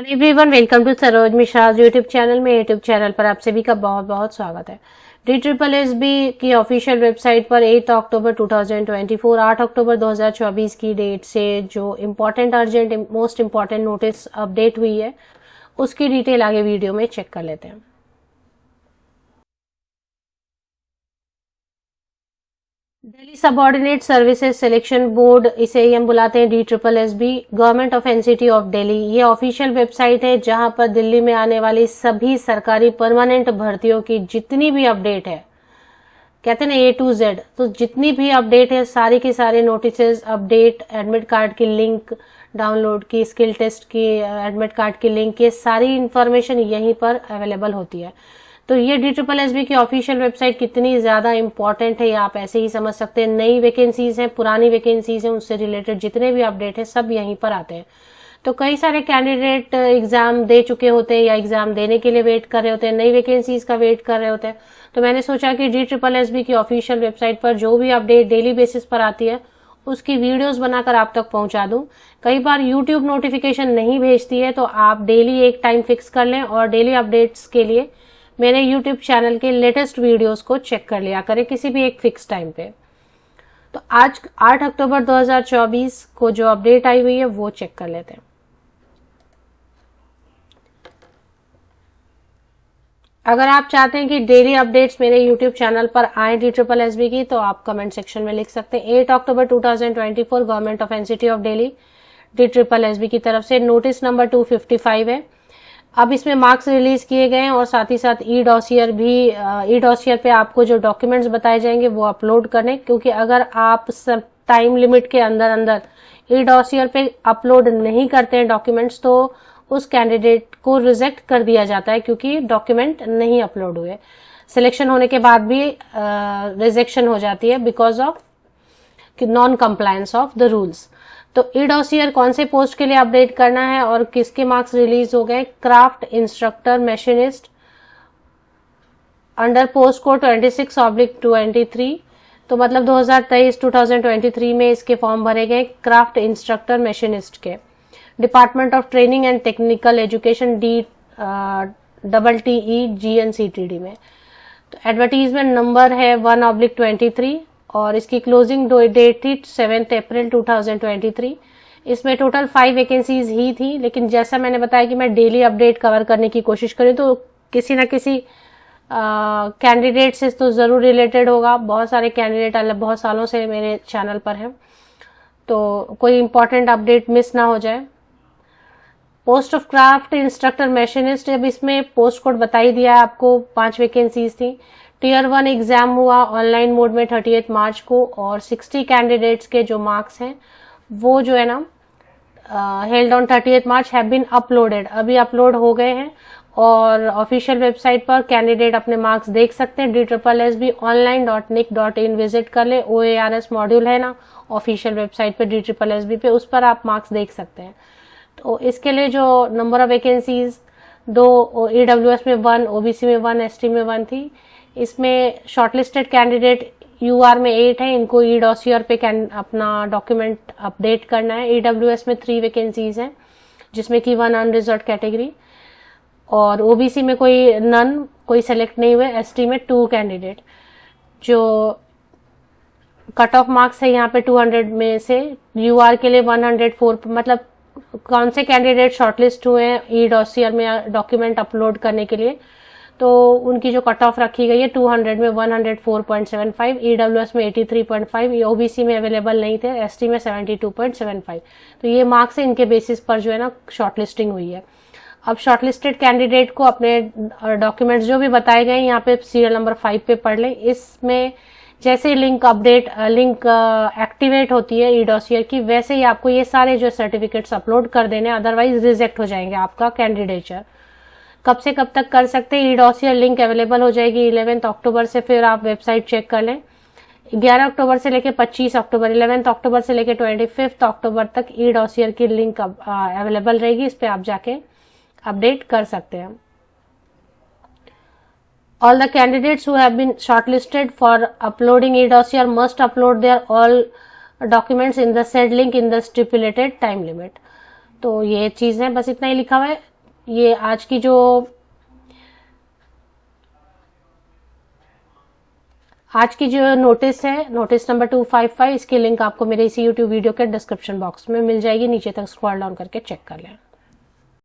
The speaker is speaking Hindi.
Everyone, welcome to Saroj Mishra YouTube channel में। यूट्यूब चैनल पर आप सभी का बहुत बहुत स्वागत है। DSSB की ऑफिशियल वेबसाइट पर 8 अक्टूबर 2024 8 अक्टूबर 2024 की डेट से जो important urgent most important notice update हुई है उसकी डिटेल आगे वीडियो में चेक कर लेते हैं। Delhi subordinate services selection board, इसे हम बुलाते हैं DSSB, government of NCT of Delhi. ये ऑफिशियल वेबसाइट है जहां पर दिल्ली में आने वाली सभी सरकारी परमानेंट भर्तियों की जितनी भी अपडेट है, कहते हैं ना A to Z, तो जितनी भी अपडेट है सारी की सारी नोटिसेज, अपडेट, एडमिट कार्ड की लिंक डाउनलोड की, स्किल टेस्ट की, एडमिट कार्ड की लिंक, ये सारी इंफॉर्मेशन यहीं पर अवेलेबल होती है। तो ये DSSB की ऑफिशियल वेबसाइट कितनी ज्यादा इंपॉर्टेंट है ये आप ऐसे ही समझ सकते हैं। नई वैकेंसीज हैं, पुरानी वैकेंसीज हैं, उससे रिलेटेड जितने भी अपडेट है सब यहीं पर आते हैं। तो कई सारे कैंडिडेट एग्जाम दे चुके होते हैं या एग्जाम देने के लिए वेट कर रहे होते हैं, नई वैकेंसीज का वेट कर रहे होते हैं। तो मैंने सोचा कि DSSB की ऑफिशियल वेबसाइट पर जो भी अपडेट डेली बेसिस पर आती है उसकी वीडियोस बनाकर आप तक पहुंचा दूं। कई बार यूट्यूब नोटिफिकेशन नहीं भेजती है, तो आप डेली एक टाइम फिक्स कर लें और डेली अपडेट्स के लिए मेरे यूट्यूब चैनल के लेटेस्ट वीडियोस को चेक कर लिया करें किसी भी एक फिक्स टाइम पे। तो आज 8 अक्टूबर 2024 को जो अपडेट आई हुई है वो चेक कर लेते हैं। अगर आप चाहते हैं कि डेली अपडेट्स मेरे यूट्यूब चैनल पर आए DSSB की, तो आप कमेंट सेक्शन में लिख सकते हैं। 8 अक्टूबर 2024 government of NCT of Delhi DSSB की तरफ से नोटिस नंबर 255 है। अब इसमें मार्क्स रिलीज किए गए हैं और साथ ही साथ ई डॉसियर भी, ई डॉसियर पे आपको जो डॉक्यूमेंट्स बताए जाएंगे वो अपलोड करें, क्योंकि अगर आप टाइम लिमिट के अंदर अंदर ई डॉसियर पे अपलोड नहीं करते हैं डॉक्यूमेंट्स तो उस कैंडिडेट को रिजेक्ट कर दिया जाता है, क्योंकि डॉक्यूमेंट नहीं अपलोड हुए। सिलेक्शन होने के बाद भी रिजेक्शन हो जाती है because of non compliance of the rules. तो ई डॉसियर कौन से पोस्ट के लिए अपडेट करना है और किसके मार्क्स रिलीज हो गए? Craft instructor machinist under post code 26/23, तो मतलब 2023 में इसके फॉर्म भरे गए क्राफ्ट इंस्ट्रक्टर मशीनिस्ट के। Department of training and technical education DTE GNCTD में। तो एडवर्टीजमेंट नंबर है 1/23 और इसकी क्लोजिंग डेट थी 7 अप्रैल 2023। इसमें टोटल 5 वैकेंसीज ही थी, लेकिन जैसा मैंने बताया कि मैं डेली अपडेट कवर करने की कोशिश करी तो किसी ना किसी कैंडिडेट से तो जरूर रिलेटेड होगा। बहुत सारे कैंडिडेट बहुत सालों से मेरे चैनल पर हैं, तो कोई इंपॉर्टेंट अपडेट मिस ना हो जाए। Post of craft instructor machinist, अब इसमें पोस्ट कोड बता ही दिया है आपको, 5 वैकेंसीज थी। टियर 1 एग्जाम हुआ ऑनलाइन मोड में 38 मार्च को और 60 कैंडिडेट्स के जो मार्क्स हैं वो जो है ना held on 38 march have been uploaded, अभी अपलोड हो गए हैं और ऑफिशियल वेबसाइट पर कैंडिडेट अपने मार्क्स देख सकते हैं। DSSB online.nic.in विजिट कर ले, OARS मॉड्यूल है ना ऑफिशियल वेबसाइट पे DSSB पे, उस पर आप मार्क्स देख सकते हैं। तो इसके लिए जो नंबर ऑफ वैकेंसीज 2 EWS में 1, OBC में 1, ST में 1 थी। इसमें शॉर्टलिस्टेड कैंडिडेट UR में 8 है, इनको ई डॉसियर पे अपना डॉक्यूमेंट अपडेट करना है। EWS में 3 वैकेंसीज हैं जिसमें कि 1 अनरिजर्व्ड कैटेगरी और OBC में कोई सेलेक्ट नहीं हुए, ST में 2 कैंडिडेट। जो कट ऑफ मार्क्स है यहाँ पे 200 में से UR के लिए 104, मतलब कौन से कैंडिडेट शॉर्टलिस्ट हुए हैं ई डॉसियर में डॉक्यूमेंट अपलोड करने के लिए, तो उनकी जो कट ऑफ रखी गई है 200 में 104.75, EWS में 83.5, OBC में अवेलेबल नहीं थे, ST में 72.75। तो ये मार्क्स है, इनके बेसिस पर जो है ना शॉर्टलिस्टिंग हुई है। अब शॉर्टलिस्टेड कैंडिडेट को अपने डॉक्यूमेंट्स जो भी बताए गए यहाँ पे सीरियल नंबर 5 पे पढ़ लें। इसमें जैसे लिंक एक्टिवेट होती है ई डॉसियर की, वैसे ही आपको ये सारे जो सर्टिफिकेट्स अपलोड कर देने, अदरवाइज रिजेक्ट हो जाएंगे आपका कैंडिडेचर। कब से कब तक कर सकते हैं? ई डॉसियर लिंक अवेलेबल हो जाएगी 11 अक्टूबर से, फिर आप वेबसाइट चेक कर लें। 11 अक्टूबर से लेकर 25 अक्टूबर, 11 अक्टूबर से लेकर 25 अक्टूबर तक ई डॉसियर की लिंक अवेलेबल रहेगी, इस पे आप जाके अपडेट कर सकते हैं। All the candidates who have been shortlisted for uploading e-dossier must upload their all documents in the said link in the stipulated time limit। तो ये चीज है, बस इतना ही लिखा हुआ है। ये आज की जो नोटिस है, नोटिस नंबर 255, इसकी लिंक आपको मेरे इसी यूट्यूब वीडियो के डिस्क्रिप्शन बॉक्स में मिल जाएगी। नीचे तक स्क्रॉल डाउन करके चेक कर लें।